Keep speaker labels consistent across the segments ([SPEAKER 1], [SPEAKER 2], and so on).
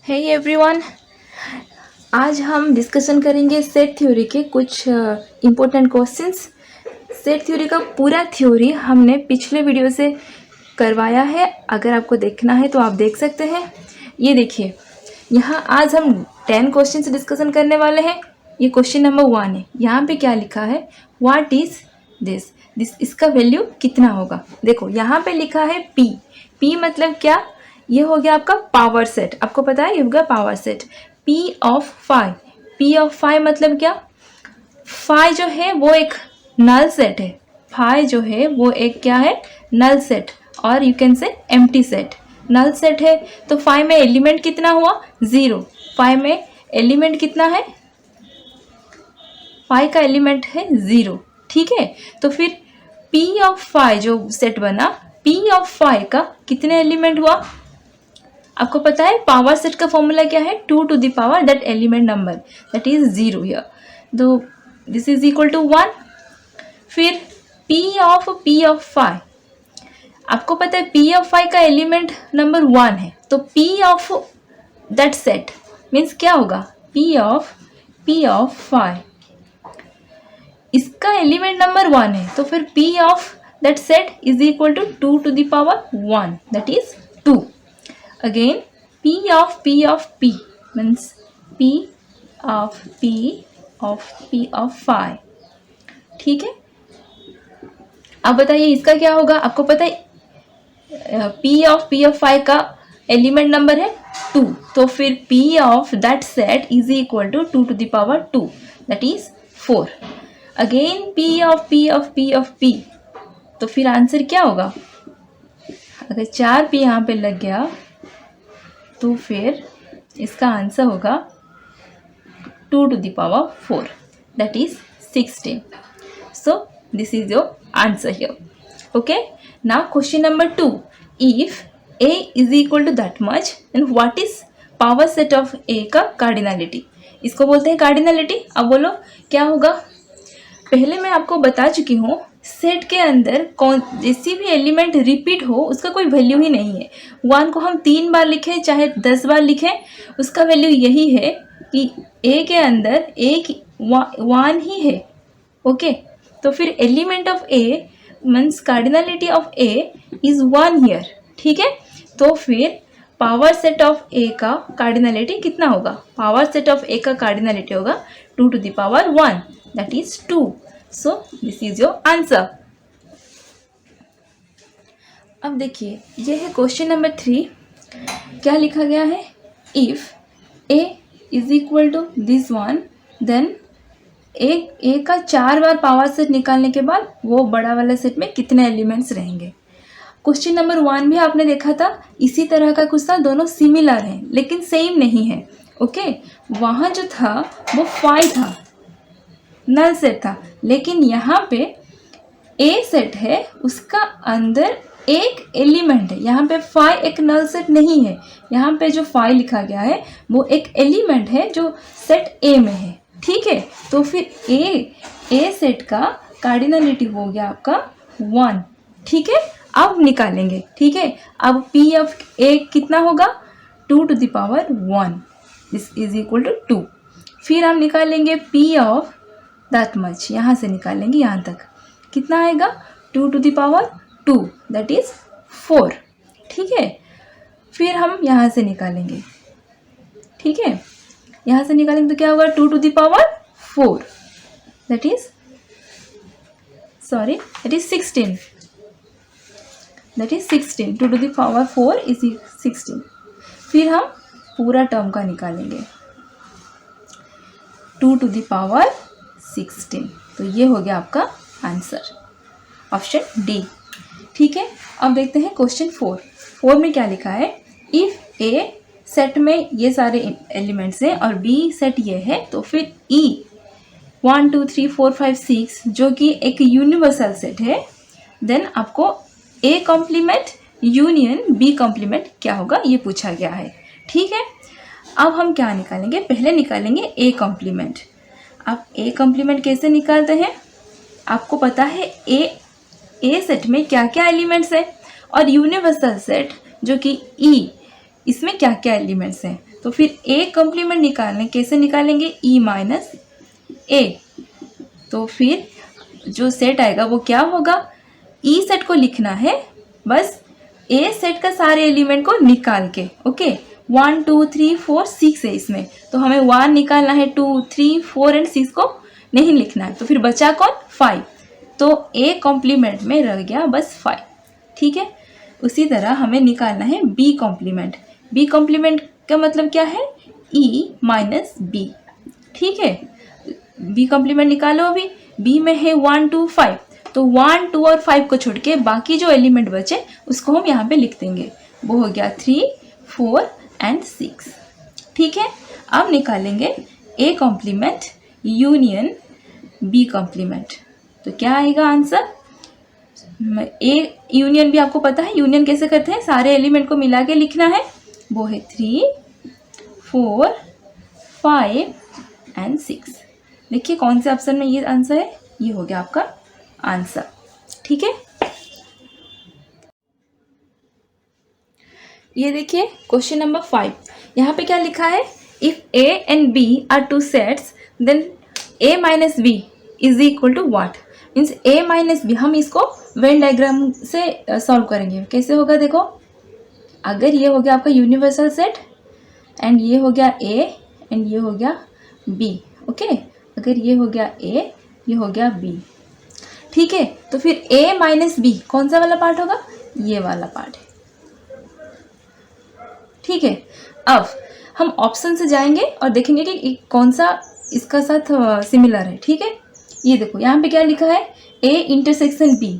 [SPEAKER 1] Hey everyone, आज हम discussion करेंगे सेट थ्योरी के कुछ इम्पोर्टेंट क्वेश्चंस। सेट थ्योरी का पूरा थ्योरी हमने पिछले वीडियो से करवाया है। अगर आपको देखना है तो आप देख सकते हैं। ये देखिए, यहाँ आज हम 10 क्वेश्चंस डिस्कशन करने वाले हैं। ये क्वेश्चन नंबर 1 है। यहाँ पे क्या लिखा है, व्हाट इज दिस, इसका वैल्यू कितना होगा। देखो यहाँ पे लिखा है पी। पी मतलब क्या, ये हो गया आपका पावर सेट। आपको पता है ये होगा power set. P of 5, P of 5 मतलब क्या, 5 जो है वो एक नल सेट है। 5 जो है वो एक क्या है, नल सेट, और you can say empty set. Null set है तो 5 में एलिमेंट कितना हुआ, 0। 5 में एलिमेंट कितना है, 5 का एलिमेंट है 0। ठीक है, तो फिर P ऑफ 5 जो सेट बना, P ऑफ 5 का कितने एलिमेंट हुआ। आपको पता है पावर सेट का फॉर्मूला क्या है, 2 to the power that element number that is 0 here, तो this is equal to 1। फिर P of 5, आपको पता है P of 5 का एलिमेंट नंबर 1 है, तो P of that set means क्या होगा, P of 5, इसका एलिमेंट नंबर 1 है, तो फिर P of that set is equal to 2 to the power 1 that is 2। Again P of P means P of 5। ठीक है, अब बताइए इसका क्या होगा। आपको पता है P of 5 का एलिमेंट नंबर है 2, तो फिर P of that set is equal to 2 to the power 2 that is 4। Again P of P, तो फिर आंसर क्या होगा, अगर 4 P यहाँ पे लग गया तो फिर इसका आंसर होगा 2 to the power 4 that is 16। So this is your answer here। Okay, now question number 2, if A is equal to that much then what is power set of A का cardinality. इसको बोलते हैं cardinality. अब बोलो क्या होगा। पहले मैं आपको बता चुकी हूँ, सेट के अंदर कौन जैसी भी एलिमेंट रिपीट हो उसका कोई वैल्यू ही नहीं है। 1 को हम 3 बार लिखें चाहे 10 बार लिखें, उसका वैल्यू यही है कि ए के अंदर एक 1 ही है। ओके, तो फिर element of A means cardinality of A is 1 here. ठीक है, तो फिर पावर सेट ऑफ ए का कार्डिनलिटी कितना होगा, पावर सेट ऑफ ए का कार्डिनलिटी होगा 2 to the power 1 that is 2। So this is your answer। अब देखिए ये है क्वेश्चन नंबर 3। क्या लिखा गया है, if a is equal to this one then ए का 4 बार पावर सेट निकालने के बाद वो बड़ा वाला सेट में कितने एलिमेंट्स रहेंगे। क्वेश्चन नंबर 1 भी आपने देखा था, इसी तरह का कुछ था, दोनों सिमिलर हैं लेकिन सेम नहीं है। ओके, वहाँ जो था वो 5 था, नल सेट था, लेकिन यहाँ पे ए सेट है, उसका अंदर एक एलिमेंट है। यहाँ पे 5 एक नल सेट नहीं है, यहाँ पे जो 5 लिखा गया है वो एक एलिमेंट है जो सेट ए में है। ठीक है, तो फिर ए सेट का कार्डिनलिटी हो गया आपका 1। ठीक है, अब निकालेंगे। ठीक है, अब P ऑफ ए कितना होगा, 2 to the power 1 this is equal to 2। फिर हम निकालेंगे P ऑफ दैट मच, यहाँ से निकालेंगे यहाँ तक, कितना आएगा 2 to the power 2 that is 4। ठीक है, फिर हम यहाँ से निकालेंगे। ठीक है, यहाँ से निकालेंगे तो क्या होगा 2 to the power 4 that is 16 that is 16। 2 to the power 4 is 16। फिर हम पूरा टर्म का निकालेंगे 2 to the power 16, तो ये हो गया आपका आंसर, ऑप्शन डी। ठीक है, अब देखते हैं क्वेश्चन 4 में क्या लिखा है, इफ ए सेट में ये सारे एलिमेंट्स हैं और बी सेट ये है, तो फिर ई 1 2 3 4 5 6 जो कि एक यूनिवर्सल सेट है, देन आपको A complement union B complement क्या होगा ये पूछा गया है। ठीक है, अब हम क्या निकालेंगे, पहले निकालेंगे ए कॉम्प्लीमेंट। आप ए कॉम्प्लीमेंट कैसे निकालते हैं, आपको पता है ए सेट में क्या क्या एलिमेंट्स हैं और यूनिवर्सल सेट जो कि ई, इसमें क्या क्या एलिमेंट्स हैं। तो फिर ए कॉम्प्लीमेंट निकालने कैसे निकालेंगे, ई माइनस ए। तो फिर जो सेट आएगा वो क्या होगा, ई सेट को लिखना है बस ए सेट का सारे एलिमेंट को निकाल के। ओके 1 2 3 4 6 है इसमें, तो हमें 1 निकालना है, 2 3 4 एंड 6 को नहीं लिखना है। तो फिर बचा कौन, 5। तो ए कॉम्प्लीमेंट में रह गया बस 5। ठीक है, उसी तरह हमें निकालना है बी कॉम्प्लीमेंट। बी कॉम्प्लीमेंट का मतलब क्या है, ई माइनस बी। ठीक है, बी कॉम्प्लीमेंट निकालो। अभी बी में है 1 2 5, तो 1 2 और 5 को छोड़ के बाकी जो एलिमेंट बचे उसको हम यहाँ पे लिख देंगे। वो हो गया 3 4 एंड 6। ठीक है, अब निकालेंगे A complement union B complement. तो क्या आएगा आंसर, ए यूनियन भी आपको पता है, यूनियन कैसे करते हैं, सारे एलिमेंट को मिला के लिखना है। वो है 3 4 5 एंड 6। देखिए कौन से ऑप्शन में ये आंसर है, ये हो गया आपका आंसर। ठीक है, ये देखिए क्वेश्चन नंबर 5। यहाँ पे क्या लिखा है, if A and B are two sets then A minus B is equal to what. Means A minus B, हम इसको वेन डायग्राम से सॉल्व करेंगे। कैसे होगा देखो, अगर ये हो गया आपका यूनिवर्सल सेट एंड ये हो गया ए एंड ये हो गया बी। ओके, अगर ये हो गया ए, ये हो गया बी। ठीक है, तो फिर ए माइनस बी कौन सा वाला पार्ट होगा, ये वाला पार्ट है। ठीक है, अब हम ऑप्शन से जाएंगे और देखेंगे कि कौन सा इसका साथ सिमिलर है। ठीक है, ये देखो यहाँ पे क्या लिखा है, A intersection B.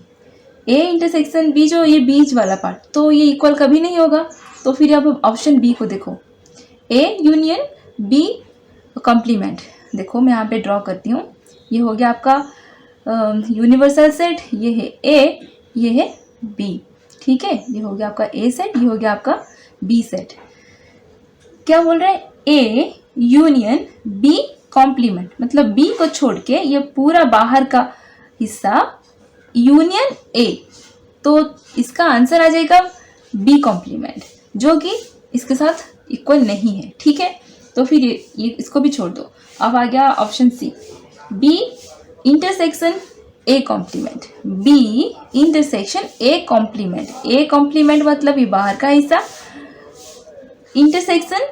[SPEAKER 1] A intersection B जो ये बीच वाला पार्ट, तो ये इक्वल कभी नहीं होगा। तो फिर अब ऑप्शन बी को देखो, ए यूनियन बी कॉम्प्लीमेंट। देखो मैं यहाँ पे ड्रॉ करती हूँ, ये हो गया आपका यूनिवर्सल सेट, ये है ए, ये है बी। ठीक है, ये हो गया आपका ए सेट, ये हो गया आपका बी सेट। क्या बोल रहे हैं, ए यूनियन बी कॉम्प्लीमेंट, मतलब बी को छोड़ के ये पूरा बाहर का हिस्सा यूनियन ए। तो इसका आंसर आ जाएगा बी कॉम्प्लीमेंट, जो कि इसके साथ इक्वल नहीं है। ठीक है, तो फिर ये इसको भी छोड़ दो। अब आ गया option C, B intersection A complement. B intersection A complement, A complement मतलब ये बाहर का हिस्सा, इंटरसेक्शन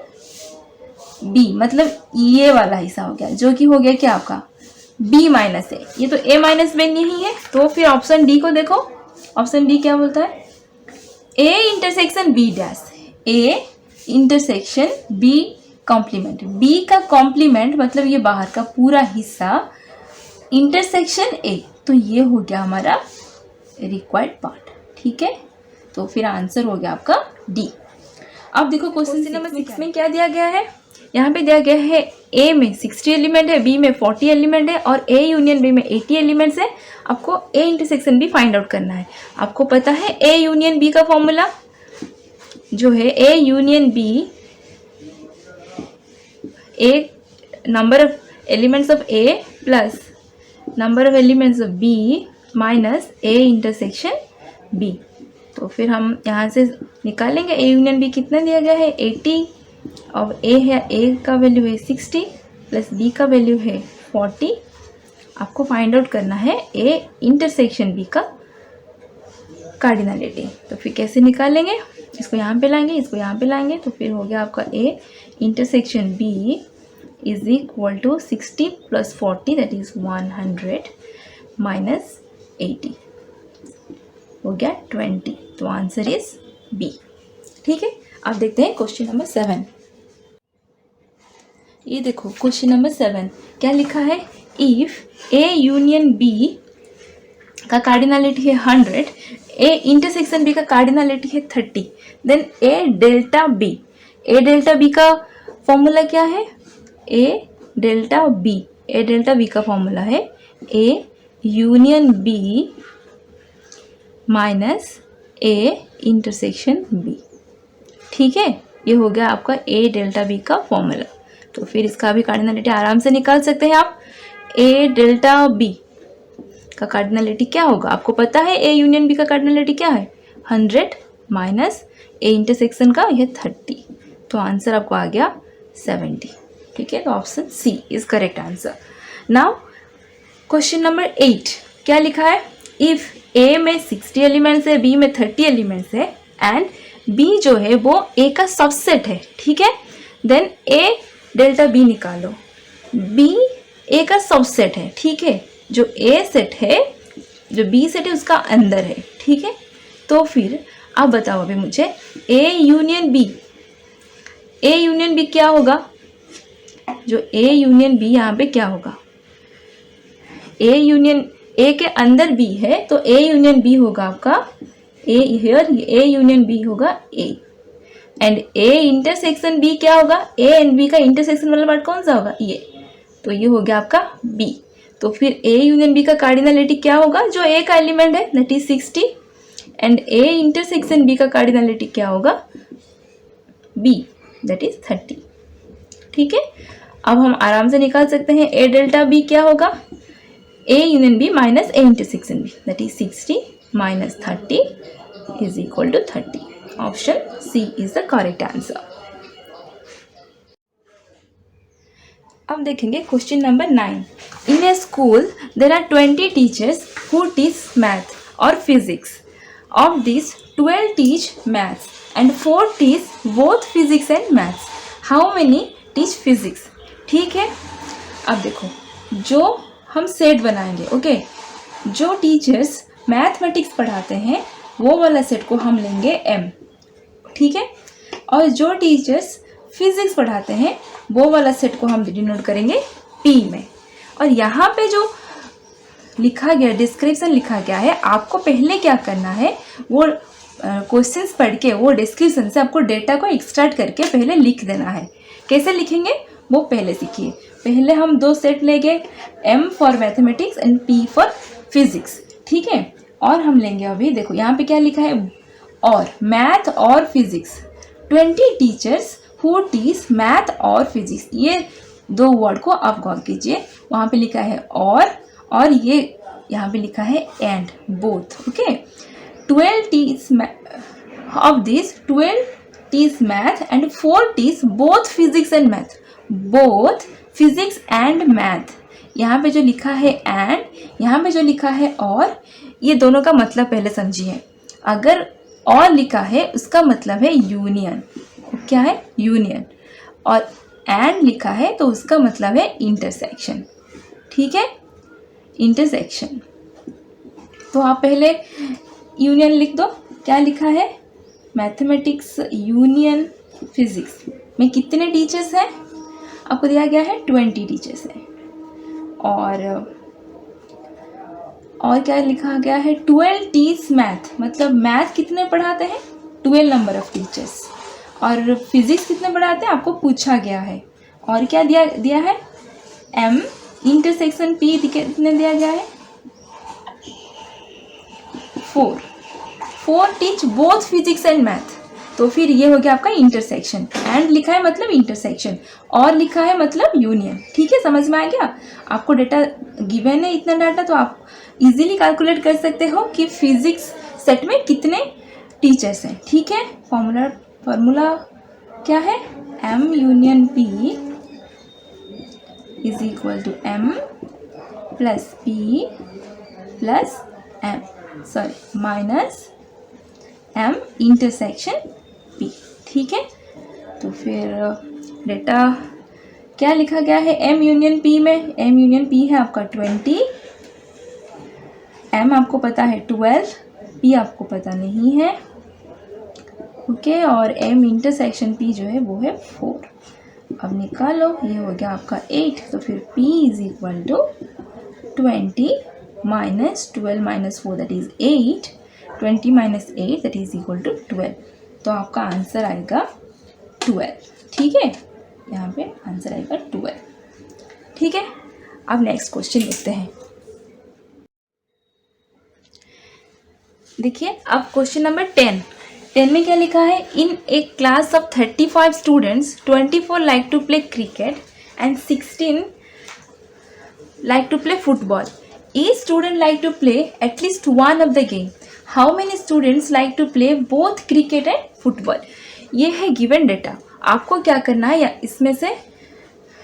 [SPEAKER 1] बी मतलब ये वाला हिस्सा हो गया, जो कि हो गया क्या आपका बी माइनस ए। ये तो ए माइनस बी नहीं है, तो फिर ऑप्शन डी को देखो। ऑप्शन डी क्या बोलता है, A intersection B dash, A intersection B complement. B का कॉम्प्लीमेंट मतलब ये बाहर का पूरा हिस्सा, इंटरसेक्शन ए, तो ये हो गया हमारा रिक्वायर्ड पार्ट। ठीक है, तो फिर आंसर हो गया आपका डी। अब देखो क्वेश्चन नंबर 6 में क्या दिया गया है, यहाँ पे दिया गया है ए में 60 एलिमेंट है, बी में 40 एलिमेंट है और ए यूनियन बी में 80 एलिमेंट्स है। आपको A intersection B find out करना है। आपको पता है ए यूनियन बी का फॉर्मूला जो है, A union B, A number of elements of A plus number of elements of B minus A intersection B. तो फिर हम यहाँ से निकालेंगे ए यूनियन बी कितना दिया गया है 80, और ए है, ए का वैल्यू है 60 प्लस बी का वैल्यू है 40। आपको फाइंड आउट करना है ए इंटरसेक्शन बी का कार्डिनलिटी। तो फिर कैसे निकालेंगे, इसको यहाँ पे लाएंगे, इसको यहाँ पे लाएंगे, तो फिर हो गया आपका A intersection B is equal to 60 plus 40 that is 100 minus 80 हो गया 20। तो आंसर इज बी। ठीक है, अब देखते हैं क्वेश्चन नंबर 7। ये देखो क्वेश्चन नंबर 7 क्या लिखा है, इफ ए यूनियन बी का कार्डिनलिटी है 100, ए इंटरसेक्शन बी का कार्डिनलिटी है 30, then A delta B. A delta B का फॉर्मूला क्या है, A delta B, A delta B का फॉर्मूला है A union B minus A intersection B. ठीक है, ये हो गया आपका ए डेल्टा बी का फॉर्मूला। तो फिर इसका भी कार्डिनलिटी आराम से निकाल सकते हैं आप। ए डेल्टा बी का कार्डिनलिटी क्या होगा, आपको पता है ए यूनियन बी का कार्डिनलिटी क्या है 100 माइनस ए इंटरसेक्शन का यह 30। तो आंसर आपको आ गया 70। ठीक है, तो option C is correct answer. Now question number 8 क्या लिखा है, इफ ए में 60 एलिमेंट्स है, बी में 30 एलिमेंट्स है एंड बी जो है वो ए का सबसेट है, ठीक है, देन ए डेल्टा बी निकालो। बी ए का सबसेट है, ठीक है, जो ए सेट है, जो बी सेट है उसका अंदर है, ठीक है। तो फिर आप बताओ अभी मुझे A union B, A union B क्या होगा, जो ए यूनियन बी यहाँ पे क्या होगा, ए यूनियन ए के अंदर बी है तो ए यूनियन बी होगा आपका ए, हियर ए यूनियन बी होगा ए, एंड ए इंटरसेक्शन बी क्या होगा, ए एंड बी का इंटरसेक्शन वाला पार्ट कौन सा होगा, ये, तो ये हो गया आपका बी। तो फिर ए यूनियन बी का कार्डिनलिटी क्या होगा, जो ए का एलिमेंट है that is 60 and A intersection B का कार्डिनलिटी क्या होगा, बी दैट इज 30। ठीक है, अब हम आराम से निकाल सकते हैं ए डेल्टा बी क्या होगा, A union B minus A intersection B that is 60 minus 30 is equal to 30। Option C is the correct answer. अब देखेंगे question number 9। In a school there are 20 teachers who teach math और physics. Of this 12 teach maths and 4 teach both physics and maths. How many teach physics. ठीक है, अब देखो जो हम set बनाएंगे, ओके, जो टीचर्स मैथमेटिक्स पढ़ाते हैं वो वाला सेट को हम लेंगे एम, ठीक है, और जो टीचर्स फिजिक्स पढ़ाते हैं वो वाला सेट को हम डिनोट करेंगे पी में। और यहाँ पे जो लिखा गया डिस्क्रिप्शन लिखा गया है, आपको पहले क्या करना है, वो क्वेश्चंस पढ़ के वो डिस्क्रिप्शन से आपको डेटा को एक्सट्रैक्ट करके पहले लिख देना है। कैसे लिखेंगे वो पहले सीखिए। पहले हम 2 सेट लेंगे, M for mathematics and P for physics, ठीक है। और हम लेंगे अभी देखो यहाँ पे क्या लिखा है, और मैथ और physics 20 teachers who teach math और फिजिक्स। ये 2 वर्ड को आप गौर कीजिए, वहाँ पे लिखा है और ये यहाँ पे लिखा है and, both, okay. 12 teach of this 12 teach math and 4 teach both physics and math. Both physics and math, यहाँ पे जो लिखा है एंड, यहाँ पे जो लिखा है और, ये दोनों का मतलब पहले समझिए। अगर और लिखा है उसका मतलब है यूनियन, क्या है, यूनियन, और एंड लिखा है तो उसका मतलब है इंटरसेक्शन, ठीक है, इंटरसेक्शन। तो आप पहले यूनियन लिख दो, क्या लिखा है, मैथमेटिक्स यूनियन फिजिक्स में कितने टीचर्स हैं, आपको दिया गया है 20 टीचर्स हैं। और क्या लिखा गया है, 12 टीच मैथ, मतलब मैथ कितने पढ़ाते हैं, 12 नंबर ऑफ टीचर्स, और फिजिक्स कितने पढ़ाते हैं आपको पूछा गया है। और क्या दिया है, एम इंटरसेक्शन पी कितने दिया गया है, 4 teach both physics and math. तो फिर ये हो गया आपका इंटरसेक्शन। एंड लिखा है मतलब इंटरसेक्शन, और लिखा है मतलब यूनियन। ठीक है, समझ में आ गया। आपको डेटा गिवन है इतना डाटा, तो आप इजीली कैलकुलेट कर सकते हो कि फिजिक्स सेट में कितने टीचर्स हैं। ठीक है, फॉर्मूला क्या है, M union P is equal to M plus P plus M, sorry minus M intersection P. ठीक है, तो फिर डेटा क्या लिखा गया है, एम यूनियन पी में, एम यूनियन पी है आपका 20, एम आपको पता है 12, पी आपको पता नहीं है, ओके, और एम इंटरसेक्शन पी जो है वो है 4। अब निकालो, ये हो गया आपका 8, तो फिर p is equal to 20 minus 12 minus 4 that is 8, 20 minus 8 that is equal to 12। तो आपका आंसर आएगा 12। ठीक है, यहाँ पे आंसर आएगा 12। ठीक है, अब नेक्स्ट क्वेश्चन देखते हैं। देखिए अब क्वेश्चन नंबर 10 में क्या लिखा है, in a class of 35 students 24 like to play cricket and 16 like to play football. Each student like to play at least one of the game. How many students like to play both cricket and football? ये है given data, आपको क्या करना है, या इसमें से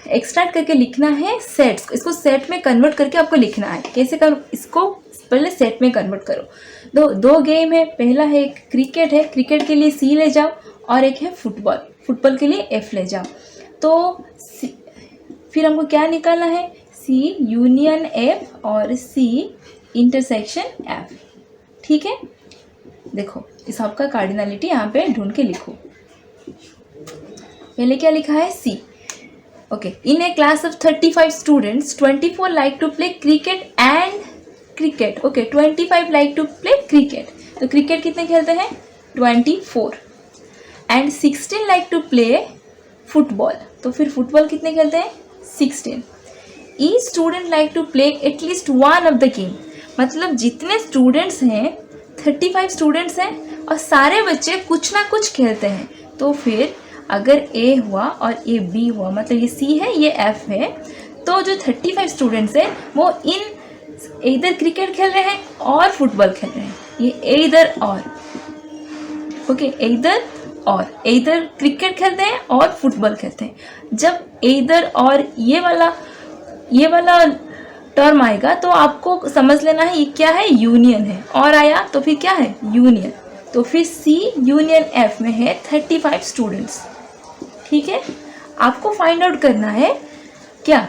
[SPEAKER 1] extract करके लिखना है सेट्स, इसको सेट में कन्वर्ट करके आपको लिखना है। कैसे करो, इसको पहले सेट में कन्वर्ट करो। दो गेम है, पहला है क्रिकेट है, क्रिकेट के लिए सी ले जाओ, और एक है फुटबॉल, फुटबॉल के लिए एफ ले जाओ। तो फिर हमको क्या निकालना है, सी यूनियन एफ और सी इंटरसेक्शन एफ। ठीक है, देखो इस सबका कार्डिनलिटी यहाँ पे ढूंढ के लिखो। पहले क्या लिखा है, C. Okay, in a class of 35 students 24 like to play cricket and cricket. Okay, 25 like to play cricket, तो क्रिकेट कितने खेलते हैं, 24, and 16 like to play football, तो फिर फुटबॉल कितने खेलते हैं, 16। Each student like to play at least one of the game, मतलब जितने स्टूडेंट्स हैं 35 स्टूडेंट्स हैं और सारे बच्चे कुछ ना कुछ खेलते हैं। तो फिर अगर ए हुआ और ये बी हुआ, मतलब ये सी है ये एफ है, तो जो 35 स्टूडेंट्स हैं वो इधर क्रिकेट खेल रहे हैं और फुटबॉल खेल रहे हैं, ये इधर और, ओके, इधर क्रिकेट खेलते हैं और फुटबॉल खेलते हैं। जब इधर और ये वाला टर्म आएगा तो आपको समझ लेना है ये क्या है, यूनियन है, और आया तो फिर क्या है, यूनियन। तो फिर सी यूनियन एफ में है 35 स्टूडेंट्स। ठीक है, आपको फाइंड आउट करना है क्या,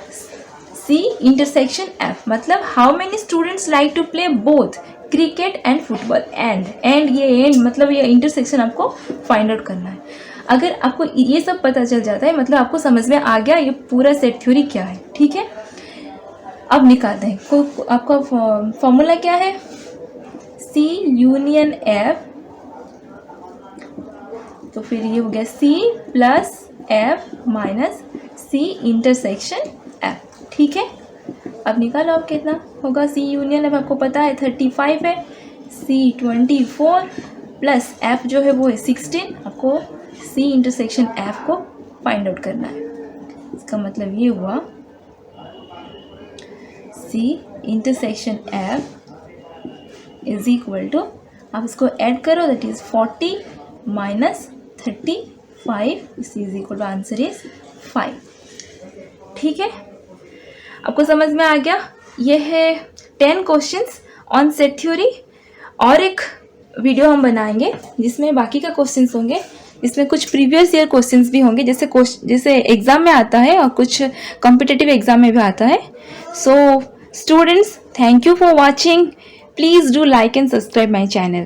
[SPEAKER 1] सी इंटरसेक्शन एफ, मतलब how many students like to play both cricket and football, and ये मतलब ये इंटरसेक्शन आपको फाइंड आउट करना है। अगर आपको ये सब पता चल जाता है, मतलब आपको समझ में आ गया ये पूरा सेट थ्योरी क्या है। ठीक है, अब निकालते हैं, आपका फॉर्मूला क्या है, सी यूनियन एफ, तो फिर ये हो गया C plus F minus C intersection F. ठीक है, अब निकालो आप कितना होगा, सी यूनियन एफ आपको पता है 35 है, सी 24 प्लस एफ जो है वो है 16, आपको सी इंटरसेक्शन एफ को फाइंड आउट करना है। इसका मतलब ये हुआ C intersection F is equal to, आप इसको ऐड करो, that is 40 minus 35, is equal to answer is 5। ठीक है, आपको समझ में आ गया। ये है 10 क्वेश्चंस ऑन सेट थ्योरी, और एक वीडियो हम बनाएंगे जिसमें बाकी का क्वेश्चंस होंगे, इसमें कुछ प्रीवियस ईयर क्वेश्चंस भी होंगे, जैसे एग्जाम में आता है और कुछ कॉम्पिटिटिव एग्जाम में भी आता है। So students, thank you for watching. Please do like and subscribe my channel.